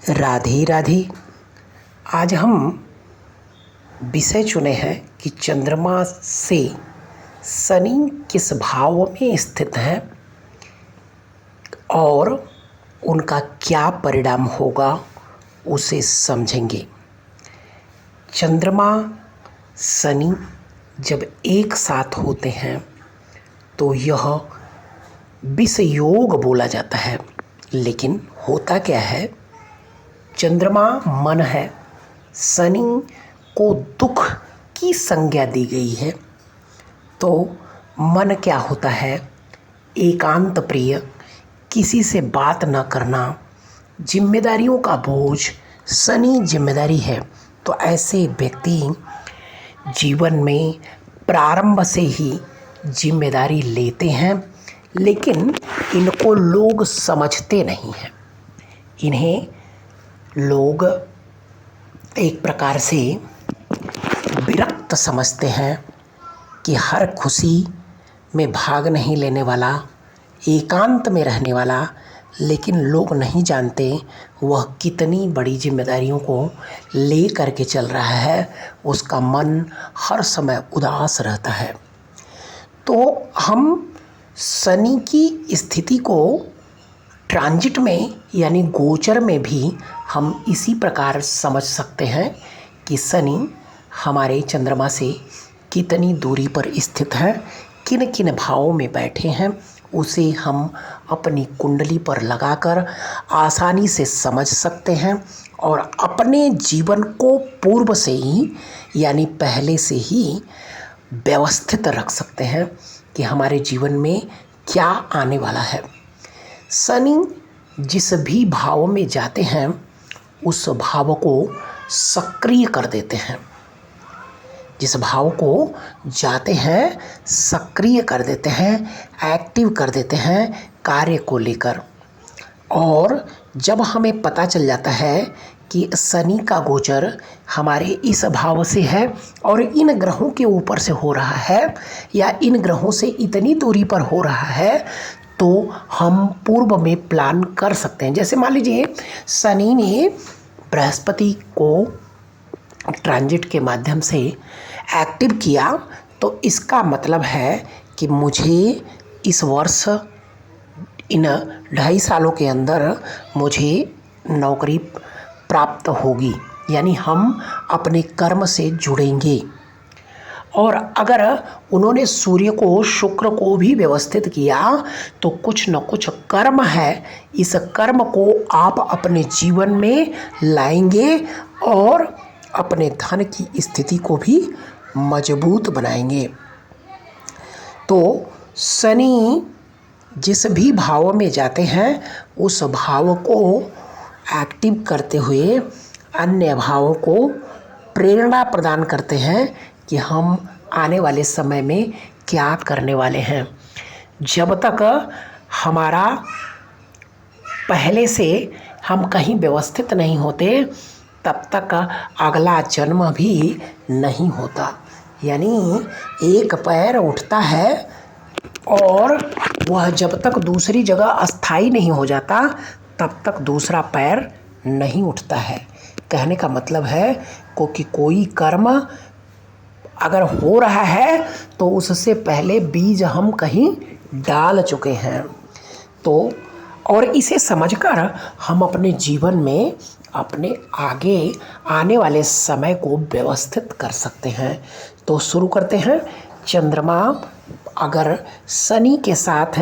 राधे राधे। आज हम विषय चुने हैं कि चंद्रमा से शनि किस भाव में स्थित है और उनका क्या परिणाम होगा उसे समझेंगे। चंद्रमा शनि जब एक साथ होते हैं तो यह विष योग बोला जाता है। लेकिन होता क्या है, चंद्रमा मन है, शनि को दुख की संज्ञा दी गई है। तो मन क्या होता है, एकांत प्रिय, किसी से बात न करना, जिम्मेदारियों का बोझ, शनि जिम्मेदारी है। तो ऐसे व्यक्ति जीवन में प्रारंभ से ही जिम्मेदारी लेते हैं, लेकिन इनको लोग समझते नहीं हैं। इन्हें लोग एक प्रकार से विरक्त समझते हैं कि हर खुशी में भाग नहीं लेने वाला, एकांत में रहने वाला, लेकिन लोग नहीं जानते वह कितनी बड़ी जिम्मेदारियों को ले करके चल रहा है। उसका मन हर समय उदास रहता है। तो हम शनि की स्थिति को ट्रांजिट में यानी गोचर में भी हम इसी प्रकार समझ सकते हैं कि शनि हमारे चंद्रमा से कितनी दूरी पर स्थित है, किन किन भावों में बैठे हैं, उसे हम अपनी कुंडली पर लगाकर आसानी से समझ सकते हैं और अपने जीवन को पूर्व से ही यानी पहले से ही व्यवस्थित रख सकते हैं कि हमारे जीवन में क्या आने वाला है। शनि जिस भी भाव में जाते हैं उस भाव को सक्रिय कर देते हैं। जिस भाव को जाते हैं सक्रिय कर देते हैं, एक्टिव कर देते हैं कार्य को लेकर। और जब हमें पता चल जाता है कि शनि का गोचर हमारे इस भाव से है और इन ग्रहों के ऊपर से हो रहा है या इन ग्रहों से इतनी दूरी पर हो रहा है, तो हम पूर्व में प्लान कर सकते हैं। जैसे मान लीजिए शनि ने बृहस्पति को ट्रांजिट के माध्यम से एक्टिव किया, तो इसका मतलब है कि मुझे इस वर्ष इन 2.5 सालों के अंदर मुझे नौकरी प्राप्त होगी, यानी हम अपने कर्म से जुड़ेंगे। और अगर उन्होंने सूर्य को, शुक्र को भी व्यवस्थित किया तो कुछ न कुछ कर्म है, इस कर्म को आप अपने जीवन में लाएंगे और अपने धन की स्थिति को भी मजबूत बनाएंगे। तो शनि जिस भी भाव में जाते हैं उस भाव को एक्टिव करते हुए अन्य भावों को प्रेरणा प्रदान करते हैं कि हम आने वाले समय में क्या करने वाले हैं। जब तक हमारा पहले से हम कहीं व्यवस्थित नहीं होते तब तक अगला जन्म भी नहीं होता। यानी एक पैर उठता है और वह जब तक दूसरी जगह अस्थाई नहीं हो जाता तब तक दूसरा पैर नहीं उठता है। कहने का मतलब है कि कोई कर्म अगर हो रहा है तो उससे पहले बीज हम कहीं डाल चुके हैं। तो और इसे समझकर हम अपने जीवन में अपने आगे आने वाले समय को व्यवस्थित कर सकते हैं। तो शुरू करते हैं। चंद्रमा अगर शनि के साथ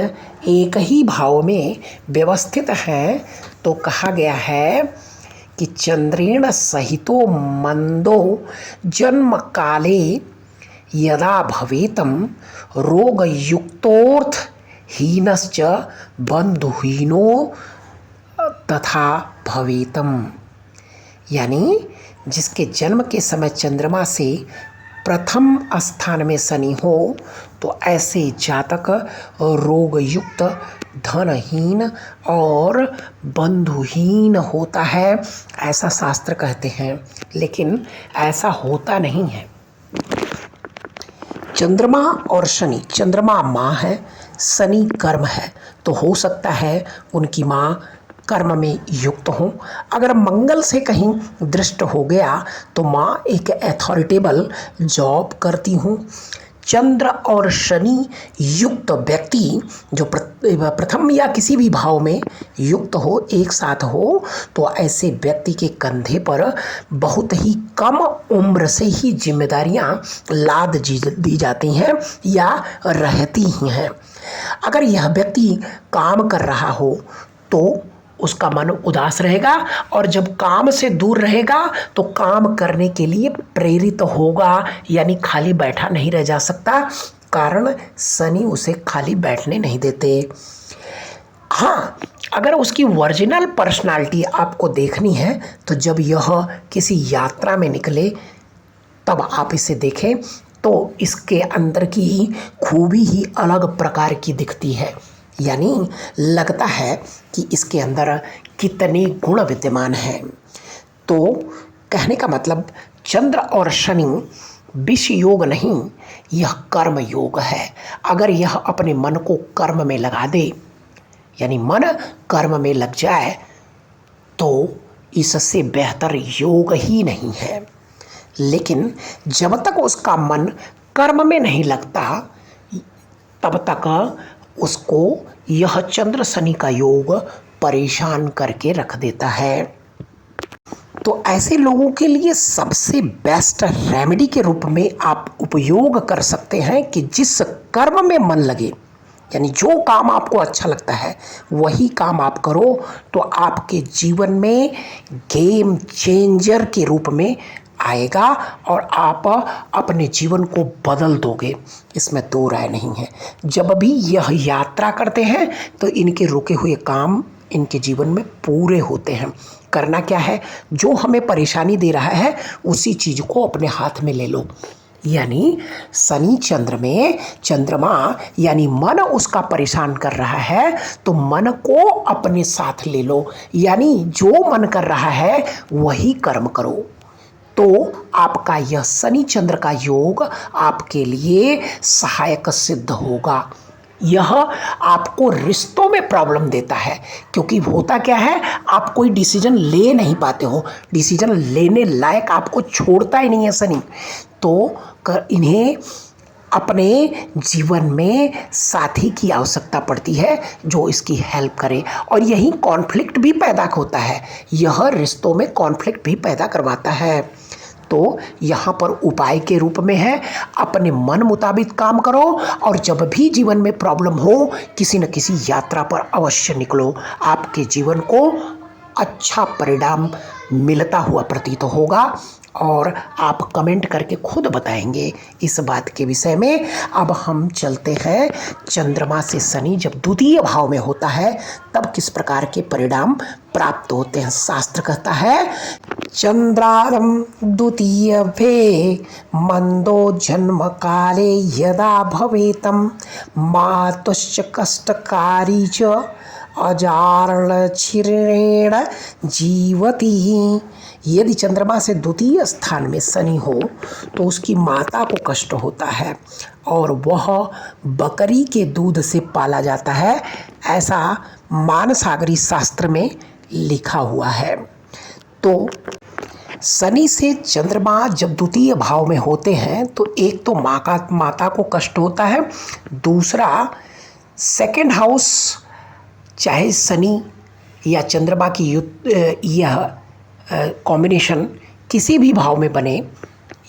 एक ही भाव में व्यवस्थित है तो कहा गया है कि चंद्रेण सहितो मंदो जन्म काले यदा भवेतम रोग युक्तोर्थ हीनश्च बंधुहीनो तथा भवेतम। यानी जिसके जन्म के समय चंद्रमा से प्रथम स्थान में शनि हो तो ऐसे जातक रोग युक्त, धनहीन और बंधुहीन होता है, ऐसा शास्त्र कहते हैं। लेकिन ऐसा होता नहीं है। चंद्रमा और शनि, चंद्रमा माँ है, शनि कर्म है। तो हो सकता है उनकी माँ कर्म में युक्त हों। अगर मंगल से कहीं दृष्ट हो गया तो माँ एक अथॉरिटेबल जॉब करती हूँ। चंद्र और शनि युक्त व्यक्ति जो प्रथम या किसी भी भाव में युक्त हो, एक साथ हो, तो ऐसे व्यक्ति के कंधे पर बहुत ही कम उम्र से ही जिम्मेदारियां लाद दी जाती हैं या रहती ही हैं। अगर यह व्यक्ति काम कर रहा हो तो उसका मन उदास रहेगा, और जब काम से दूर रहेगा तो काम करने के लिए प्रेरित होगा, यानी खाली बैठा नहीं रह जा सकता, कारण शनि उसे खाली बैठने नहीं देते। हाँ, अगर उसकी ओरिजिनल पर्सनालिटी आपको देखनी है तो जब यह किसी यात्रा में निकले तब आप इसे देखें, तो इसके अंदर की खूबी ही अलग प्रकार की दिखती है। यानी लगता है कि इसके अंदर कितने गुण विद्यमान हैं। तो कहने का मतलब चंद्र और शनि विष योग नहीं, यह कर्म योग है। अगर यह अपने मन को कर्म में लगा दे, यानी मन कर्म में लग जाए, तो इससे बेहतर योग ही नहीं है। लेकिन जब तक उसका मन कर्म में नहीं लगता तब तक उसको यह चंद्र शनि का योग परेशान करके रख देता है। तो ऐसे लोगों के लिए सबसे बेस्ट रेमेडी के रूप में आप उपयोग कर सकते हैं कि जिस कर्म में मन लगे, यानी जो काम आपको अच्छा लगता है वही काम आप करो, तो आपके जीवन में गेम चेंजर के रूप में आएगा और आप अपने जीवन को बदल दोगे, इसमें दो राय नहीं है। जब भी यह यात्रा करते हैं तो इनके रुके हुए काम इनके जीवन में पूरे होते हैं। करना क्या है, जो हमें परेशानी दे रहा है उसी चीज़ को अपने हाथ में ले लो। यानी शनि चंद्र में चंद्रमा यानी मन उसका परेशान कर रहा है तो मन को अपने साथ ले लो, यानी जो मन कर रहा है वही कर्म करो। तो आपका यह शनि चंद्र का योग आपके लिए सहायक सिद्ध होगा। यह आपको रिश्तों में प्रॉब्लम देता है, क्योंकि होता क्या है, आप कोई डिसीजन ले नहीं पाते हो, डिसीजन लेने लायक आपको छोड़ता ही नहीं है शनि। तो इन्हें अपने जीवन में साथी की आवश्यकता पड़ती है जो इसकी हेल्प करे, और यही कॉन्फ्लिक्ट भी पैदा होता है, यह रिश्तों में कॉन्फ्लिक्ट भी पैदा करवाता है। तो यहाँ पर उपाय के रूप में है, अपने मन मुताबिक काम करो, और जब भी जीवन में प्रॉब्लम हो किसी न किसी यात्रा पर अवश्य निकलो, आपके जीवन को अच्छा परिणाम मिलता हुआ प्रतीत होगा, और आप कमेंट करके खुद बताएंगे इस बात के विषय में। अब हम चलते हैं, चंद्रमा से शनि जब द्वितीय भाव में होता है तब किस प्रकार के परिणाम प्राप्त होते हैं। शास्त्र कहता है, चंद्रादम द्वितीय भे मंदो जन्म काले यदा भवेतम मातुश्च कष्टकारी च अजारण छिरेण जीवती। यदि चंद्रमा से द्वितीय स्थान में शनि हो तो उसकी माता को कष्ट होता है और वह बकरी के दूध से पाला जाता है, ऐसा मानसागरी शास्त्र में लिखा हुआ है। तो शनि से चंद्रमा जब द्वितीय भाव में होते हैं तो एक तो माता को कष्ट होता है, दूसरा सेकंड हाउस चाहे शनि या चंद्रमा की यह कॉम्बिनेशन किसी भी भाव में बने,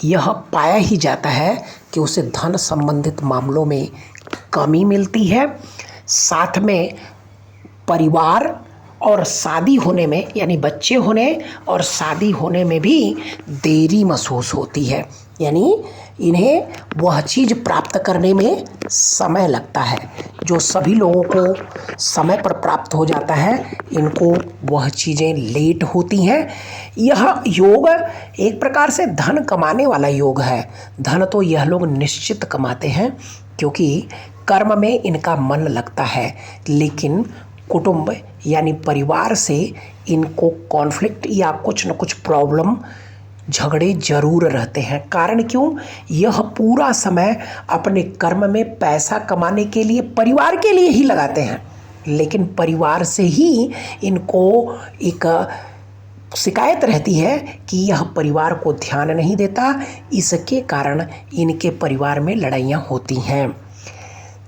यह पाया ही जाता है कि उसे धन संबंधित मामलों में कमी मिलती है, साथ में परिवार और शादी होने में, यानी बच्चे होने और शादी होने में भी देरी महसूस होती है, यानी इन्हें वह चीज़ प्राप्त करने में समय लगता है। जो सभी लोगों को समय पर प्राप्त हो जाता है, इनको वह चीज़ें लेट होती हैं। यह योग एक प्रकार से धन कमाने वाला योग है। धन तो यह लोग निश्चित कमाते हैं क्योंकि कर्म में इनका मन लगता है, लेकिन कुटुंब यानी परिवार से इनको कॉन्फ्लिक्ट या कुछ न कुछ प्रॉब्लम झगड़े जरूर रहते हैं। कारण क्यों, यह पूरा समय अपने कर्म में पैसा कमाने के लिए परिवार के लिए ही लगाते हैं, लेकिन परिवार से ही इनको एक शिकायत रहती है कि यह परिवार को ध्यान नहीं देता, इसके कारण इनके परिवार में लड़ाइयाँ होती हैं।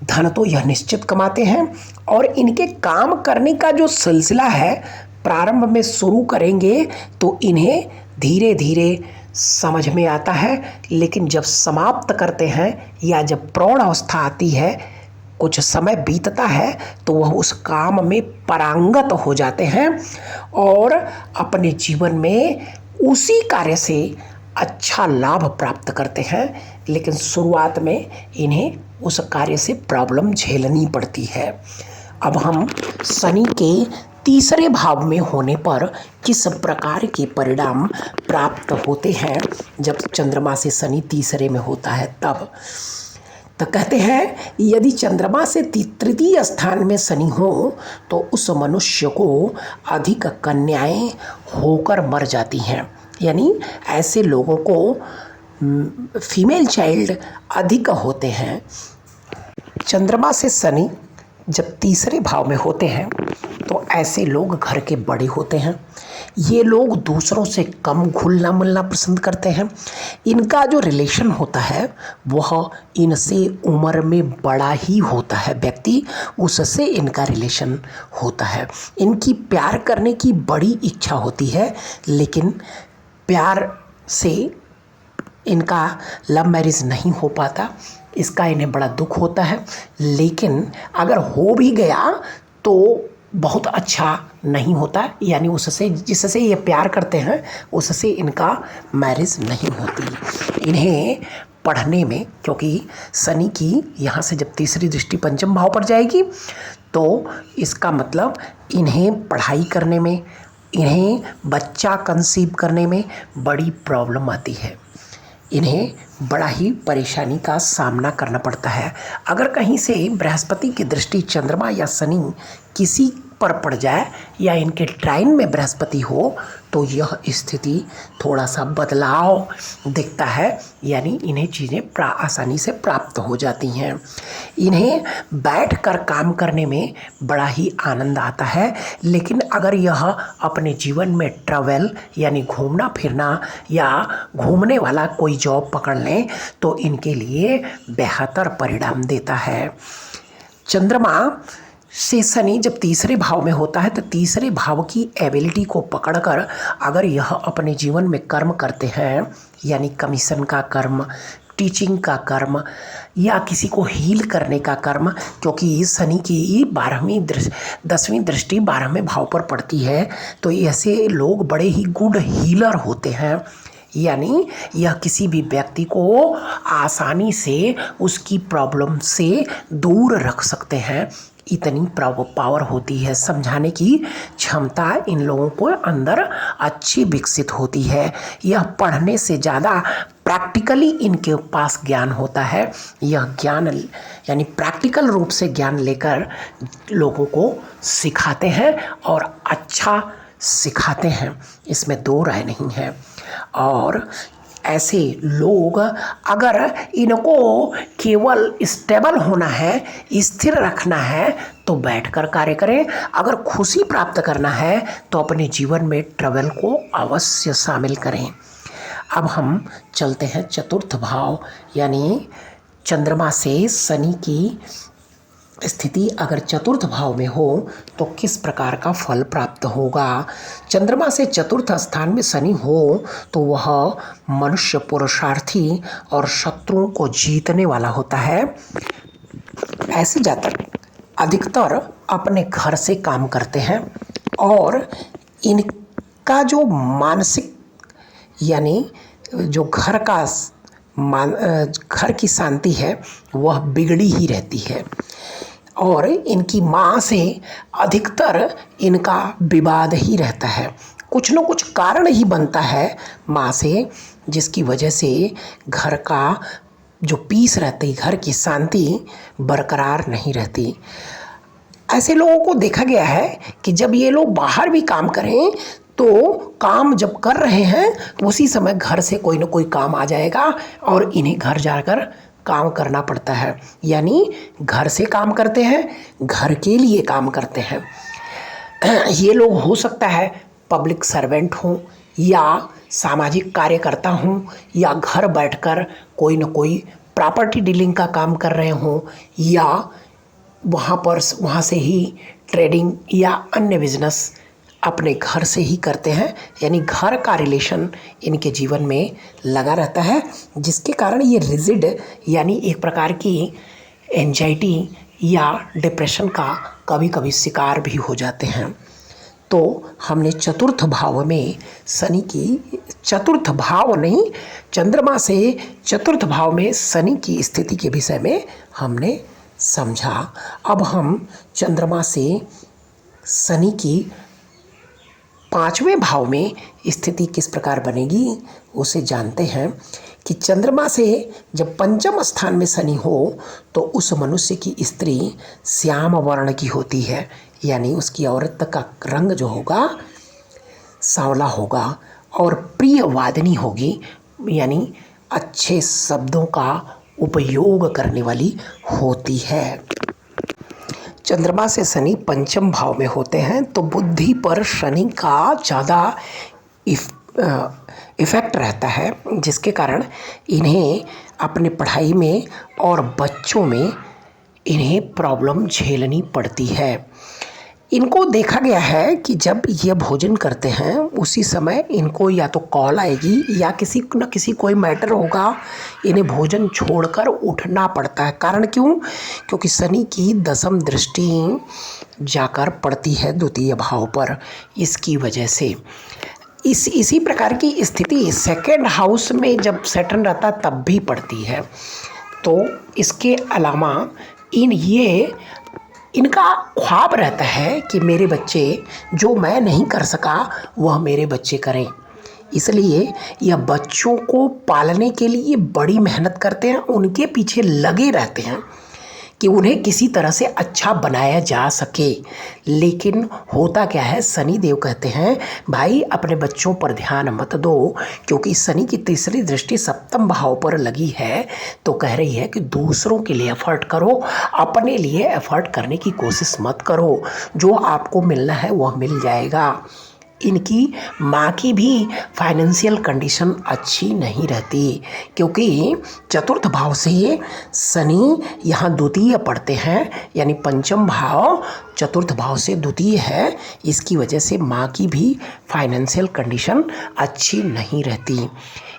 धन तो यह निश्चित कमाते हैं और इनके काम करने का जो सिलसिला है प्रारंभ में शुरू करेंगे तो इन्हें धीरे धीरे समझ में आता है, लेकिन जब समाप्त करते हैं या जब प्रौढ़ अवस्था आती है, कुछ समय बीतता है, तो वह उस काम में पारंगत हो जाते हैं और अपने जीवन में उसी कार्य से अच्छा लाभ प्राप्त करते हैं। लेकिन शुरुआत में इन्हें उस कार्य से प्रॉब्लम झेलनी पड़ती है। अब हम शनि के तीसरे भाव में होने पर किस प्रकार के परिणाम प्राप्त होते हैं जब चंद्रमा से शनि तीसरे में होता है तब। तो कहते हैं यदि चंद्रमा से तृतीय स्थान में शनि हो तो उस मनुष्य को अधिक कन्याएं होकर मर जाती हैं, यानी ऐसे लोगों को फीमेल चाइल्ड अधिक होते हैं। चंद्रमा से शनि जब तीसरे भाव में होते हैं तो ऐसे लोग घर के बड़े होते हैं। ये लोग दूसरों से कम घुलना मिलना पसंद करते हैं। इनका जो रिलेशन होता है वह इनसे उम्र में बड़ा ही होता है, व्यक्ति उससे इनका रिलेशन होता है। इनकी प्यार करने की बड़ी इच्छा होती है, लेकिन प्यार से इनका लव मैरिज नहीं हो पाता, इसका इन्हें बड़ा दुख होता है। लेकिन अगर हो भी गया तो बहुत अच्छा नहीं होता, यानी उससे जिससे ये प्यार करते हैं उससे इनका मैरिज नहीं होती। इन्हें पढ़ने में, क्योंकि शनि की यहाँ से जब तीसरी दृष्टि पंचम भाव पर जाएगी तो इसका मतलब इन्हें पढ़ाई करने में, इन्हें बच्चा कंसीव करने में बड़ी प्रॉब्लम आती है। इन्हें बड़ा ही परेशानी का सामना करना पड़ता है। अगर कहीं से बृहस्पति की दृष्टि चंद्रमा या शनि किसी पर पड़ जाए या इनके ट्राइन में बृहस्पति हो तो यह स्थिति थोड़ा सा बदलाव दिखता है, यानी इन्हें चीज़ें आसानी से प्राप्त हो जाती हैं। इन्हें बैठकर काम करने में बड़ा ही आनंद आता है, लेकिन अगर यह अपने जीवन में ट्रैवल यानी घूमना फिरना या घूमने वाला कोई जॉब पकड़ लें तो इनके लिए बेहतर परिणाम देता है। चंद्रमा से शनि जब तीसरे भाव में होता है तो तीसरे भाव की एबिलिटी को पकड़कर अगर यह अपने जीवन में कर्म करते हैं, यानी कमीशन का कर्म, टीचिंग का कर्म या किसी को हील करने का कर्म, क्योंकि शनि की 10वीं दृष्टि 12वें भाव पर पड़ती है, तो ऐसे लोग बड़े ही गुड हीलर होते हैं। यानी यह किसी भी व्यक्ति को आसानी से उसकी प्रॉब्लम से दूर रख सकते हैं, इतनी पावर होती है। समझाने की क्षमता इन लोगों को अंदर अच्छी विकसित होती है। यह पढ़ने से ज़्यादा प्रैक्टिकली इनके पास ज्ञान होता है। यह ज्ञान यानी प्रैक्टिकल रूप से ज्ञान लेकर लोगों को सिखाते हैं और अच्छा सिखाते हैं, इसमें दो राय नहीं है। और ऐसे लोग अगर इनको केवल स्टेबल होना है, स्थिर रखना है तो बैठकर कार्य करें। अगर खुशी प्राप्त करना है तो अपने जीवन में ट्रैवल को अवश्य शामिल करें। अब हम चलते हैं चतुर्थ भाव, यानी चंद्रमा से शनि की स्थिति अगर चतुर्थ भाव में हो तो किस प्रकार का फल प्राप्त होगा। चंद्रमा से चतुर्थ स्थान में शनि हो तो वह मनुष्य पुरुषार्थी और शत्रुओं को जीतने वाला होता है। ऐसे जातक अधिकतर अपने घर से काम करते हैं और इनका जो मानसिक यानी जो घर की शांति है वह बिगड़ी ही रहती है और इनकी माँ से अधिकतर इनका विवाद ही रहता है। कुछ न कुछ कारण ही बनता है माँ से, जिसकी वजह से घर का जो पीस रहती, घर की शांति बरकरार नहीं रहती। ऐसे लोगों को देखा गया है कि जब ये लोग बाहर भी काम करें तो काम जब कर रहे हैं उसी समय घर से कोई ना कोई काम आ जाएगा और इन्हें घर जाकर काम करना पड़ता है, यानी घर से काम करते हैं, घर के लिए काम करते हैं। ये लोग हो सकता है पब्लिक सर्वेंट हों या सामाजिक कार्यकर्ता हों या घर बैठकर कोई न कोई प्रॉपर्टी डीलिंग का काम कर रहे हों या वहाँ से ही ट्रेडिंग या अन्य बिजनेस अपने घर से ही करते हैं, यानी घर का रिलेशन इनके जीवन में लगा रहता है, जिसके कारण ये रिजिड यानी एक प्रकार की एंजाइटी या डिप्रेशन का कभी कभी शिकार भी हो जाते हैं। तो हमने चतुर्थ भाव में शनि की, चतुर्थ भाव नहीं, चंद्रमा से चतुर्थ भाव में शनि की स्थिति के विषय में हमने समझा। अब हम चंद्रमा से शनि की 5वें भाव में स्थिति किस प्रकार बनेगी उसे जानते हैं कि चंद्रमा से जब पंचम स्थान में शनि हो तो उस मनुष्य की स्त्री श्याम वर्ण की होती है, यानी उसकी औरत का रंग जो होगा सांवला होगा और प्रिय वादिनी होगी, यानी अच्छे शब्दों का उपयोग करने वाली होती है। चंद्रमा से शनि पंचम भाव में होते हैं तो बुद्धि पर शनि का ज़्यादा इफ़ेक्ट रहता है, जिसके कारण इन्हें अपने पढ़ाई में और बच्चों में इन्हें प्रॉब्लम झेलनी पड़ती है। इनको देखा गया है कि जब ये भोजन करते हैं उसी समय इनको या तो कॉल आएगी या किसी न किसी कोई मैटर होगा, इन्हें भोजन छोड़कर उठना पड़ता है। कारण क्यों? क्योंकि शनि की दशम दृष्टि जाकर पड़ती है द्वितीय भाव पर, इसकी वजह से इसी प्रकार की स्थिति सेकेंड हाउस में जब सैटर्न रहता तब भी पड़ती है। तो इसके अलावा इनका ख्वाब रहता है कि मेरे बच्चे जो मैं नहीं कर सका वह मेरे बच्चे करें, इसलिए यह बच्चों को पालने के लिए बड़ी मेहनत करते हैं, उनके पीछे लगे रहते हैं कि उन्हें किसी तरह से अच्छा बनाया जा सके। लेकिन होता क्या है, शनि देव कहते हैं भाई अपने बच्चों पर ध्यान मत दो, क्योंकि शनि की तीसरी दृष्टि सप्तम भाव पर लगी है तो कह रही है कि दूसरों के लिए एफर्ट करो, अपने लिए एफर्ट करने की कोशिश मत करो, जो आपको मिलना है वह मिल जाएगा। इनकी माँ की भी फाइनेंशियल कंडीशन अच्छी नहीं रहती, क्योंकि चतुर्थ भाव से शनि यहाँ द्वितीय पढ़ते हैं, यानी पंचम भाव चतुर्थ भाव से द्वितीय है, इसकी वजह से माँ की भी फाइनेंशियल कंडीशन अच्छी नहीं रहती।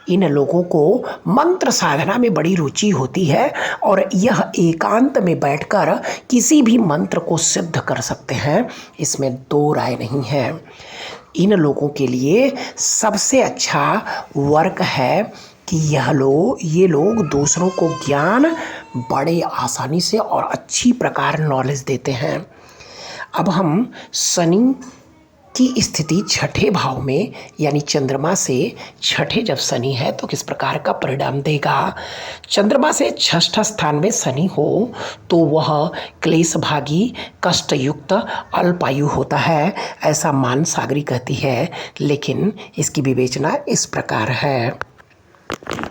इन लोगों को मंत्र साधना में बड़ी रुचि होती है और यह एकांत में बैठकर किसी भी मंत्र को सिद्ध कर सकते हैं, इसमें दो राय नहीं है। इन लोगों के लिए सबसे अच्छा वर्क है कि ये लोग दूसरों को ज्ञान बड़े आसानी से और अच्छी प्रकार नॉलेज देते हैं। अब हम शनि की स्थिति छठे भाव में यानी चंद्रमा से छठे जब शनि है तो किस प्रकार का परिणाम देगा। चंद्रमा से षष्ठ स्थान में शनि हो तो वह क्लेश भागी कष्टयुक्त अल्पायु होता है, ऐसा मान सागरी कहती है, लेकिन इसकी विवेचना इस प्रकार है।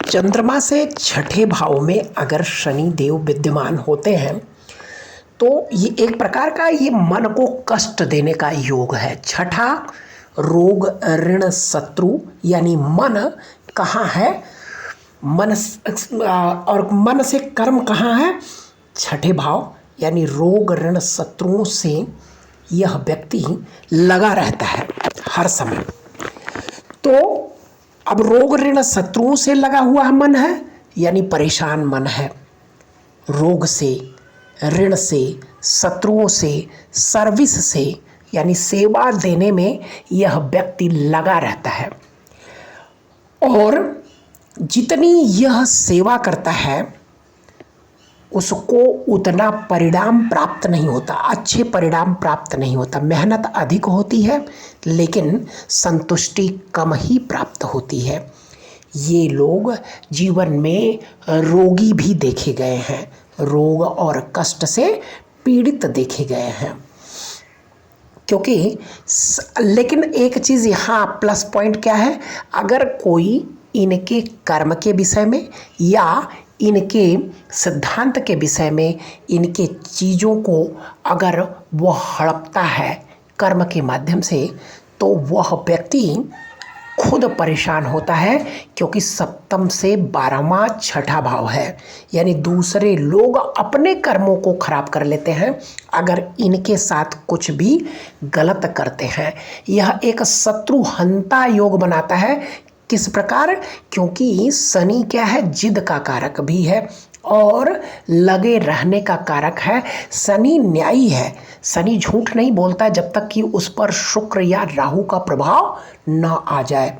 चंद्रमा से छठे भाव में अगर शनि देव विद्यमान होते हैं तो ये एक प्रकार का ये मन को कष्ट देने का योग है। छठा रोग ऋण शत्रु, यानी मन कहाँ है, मन और मन से कर्म कहाँ है, छठे भाव, यानी रोग ऋण शत्रुओं से यह व्यक्ति लगा रहता है हर समय। तो अब रोग ऋण शत्रुओं से लगा हुआ मन है, यानी परेशान मन है, रोग से, ऋण से, शत्रुओं से, सर्विस से, यानी सेवा देने में यह व्यक्ति लगा रहता है और जितनी यह सेवा करता है उसको उतना परिणाम प्राप्त नहीं होता, अच्छे परिणाम प्राप्त नहीं होता। मेहनत अधिक होती है लेकिन संतुष्टि कम ही प्राप्त होती है। ये लोग जीवन में रोगी भी देखे गए हैं, रोग और कष्ट से पीड़ित देखे गए हैं, क्योंकि लेकिन एक चीज़ यहाँ प्लस पॉइंट क्या है, अगर कोई इनके कर्म के विषय में या इनके सिद्धांत के विषय में, इनके चीज़ों को अगर वह हड़पता है कर्म के माध्यम से, तो वह व्यक्ति खुद परेशान होता है, क्योंकि सप्तम से 12वां छठा भाव है, यानी दूसरे लोग अपने कर्मों को खराब कर लेते हैं अगर इनके साथ कुछ भी गलत करते हैं। यह एक शत्रुहंता योग बनाता है। किस प्रकार? क्योंकि शनि क्या है, जिद का कारक भी है और लगे रहने का कारक है। शनि न्यायी है, शनि झूठ नहीं बोलता जब तक कि उस पर शुक्र या राहु का प्रभाव न आ जाए,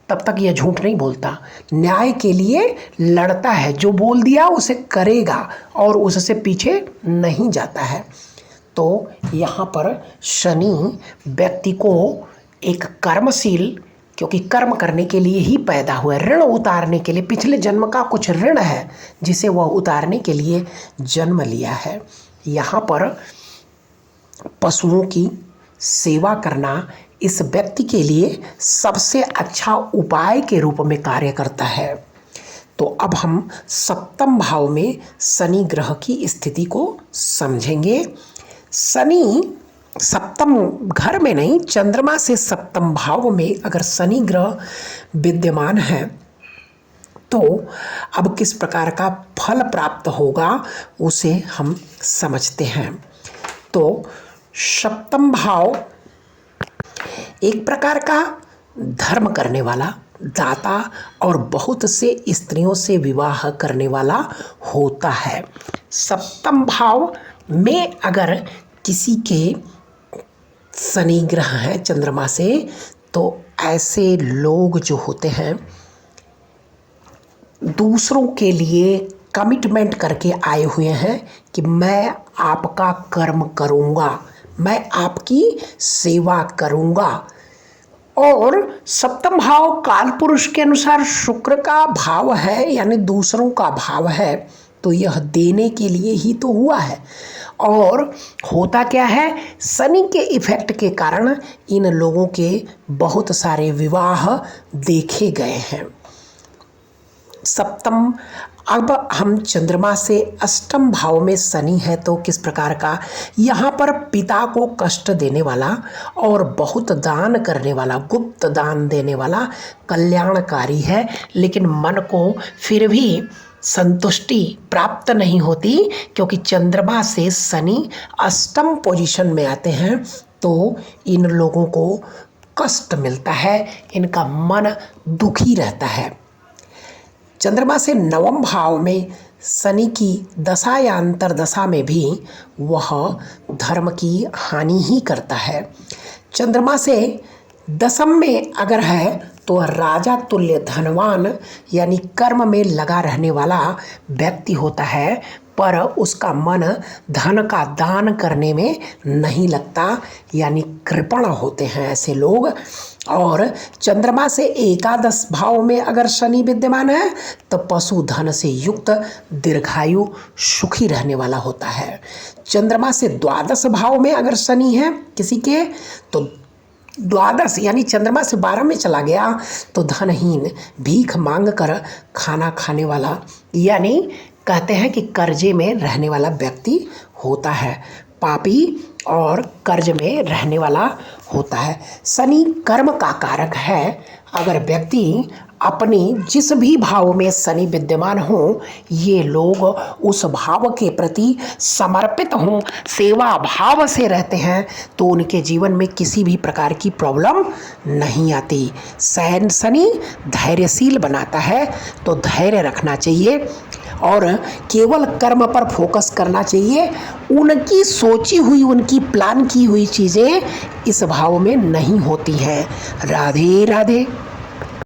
तब तक यह झूठ नहीं बोलता। न्याय के लिए लड़ता है, जो बोल दिया उसे करेगा और उससे पीछे नहीं जाता है। तो यहाँ पर शनि व्यक्ति को एक कर्मशील, क्योंकि कर्म करने के लिए ही पैदा हुआ है, ऋण उतारने के लिए, पिछले जन्म का कुछ ऋण है जिसे वह उतारने के लिए जन्म लिया है। यहाँ पर पशुओं की सेवा करना इस व्यक्ति के लिए सबसे अच्छा उपाय के रूप में कार्य करता है। तो अब हम सप्तम भाव में शनि ग्रह की स्थिति को समझेंगे। शनि सप्तम घर में नहीं, चंद्रमा से सप्तम भाव में अगर शनि ग्रह विद्यमान है तो अब किस प्रकार का फल प्राप्त होगा उसे हम समझते हैं। तो सप्तम भाव एक प्रकार का धर्म करने वाला, दाता और बहुत से स्त्रियों से विवाह करने वाला होता है। सप्तम भाव में अगर किसी के शनि ग्रह है चंद्रमा से, तो ऐसे लोग जो होते हैं दूसरों के लिए कमिटमेंट करके आए हुए हैं कि मैं आपका कर्म करूँगा, मैं आपकी सेवा करूँगा। और सप्तम भाव कालपुरुष के अनुसार शुक्र का भाव है, यानी दूसरों का भाव है, तो यह देने के लिए ही तो हुआ है। और होता क्या है, शनि के इफेक्ट के कारण इन लोगों के बहुत सारे विवाह देखे गए हैं। सप्तम, अब हम चंद्रमा से अष्टम भाव में शनि है तो किस प्रकार का, यहाँ पर पिता को कष्ट देने वाला और बहुत दान करने वाला, गुप्त दान देने वाला, कल्याणकारी है, लेकिन मन को फिर भी संतुष्टि प्राप्त नहीं होती, क्योंकि चंद्रमा से शनि अष्टम पोजीशन में आते हैं तो इन लोगों को कष्ट मिलता है, इनका मन दुखी रहता है। चंद्रमा से नवम भाव में शनि की दशा या अंतरदशा में भी वह धर्म की हानि ही करता है। चंद्रमा से दशम में अगर है तो राजा तुल्य धनवान, यानी कर्म में लगा रहने वाला व्यक्ति होता है, पर उसका मन धन का दान करने में नहीं लगता, यानी कृपण होते हैं ऐसे लोग। और चंद्रमा से एकादश भाव में अगर शनि विद्यमान है तो पशुधन से युक्त दीर्घायु सुखी रहने वाला होता है। चंद्रमा से द्वादश भाव में अगर शनि है किसी के, तो द्वादश यानी चंद्रमा से 12 में चला गया तो धनहीन, भीख मांग कर खाना खाने वाला, यानी कहते हैं कि कर्जे में रहने वाला व्यक्ति होता है, पापी और कर्ज में रहने वाला होता है। शनि कर्म का कारक है। अगर व्यक्ति अपनी जिस भी भाव में शनि विद्यमान हो, ये लोग उस भाव के प्रति समर्पित हों, सेवा भाव से रहते हैं, तो उनके जीवन में किसी भी प्रकार की प्रॉब्लम नहीं आती। शनि धैर्यशील बनाता है, तो धैर्य रखना चाहिए और केवल कर्म पर फोकस करना चाहिए। उनकी सोची हुई, उनकी प्लान की हुई चीज़ें इस भाव में नहीं होती हैं। राधे राधे।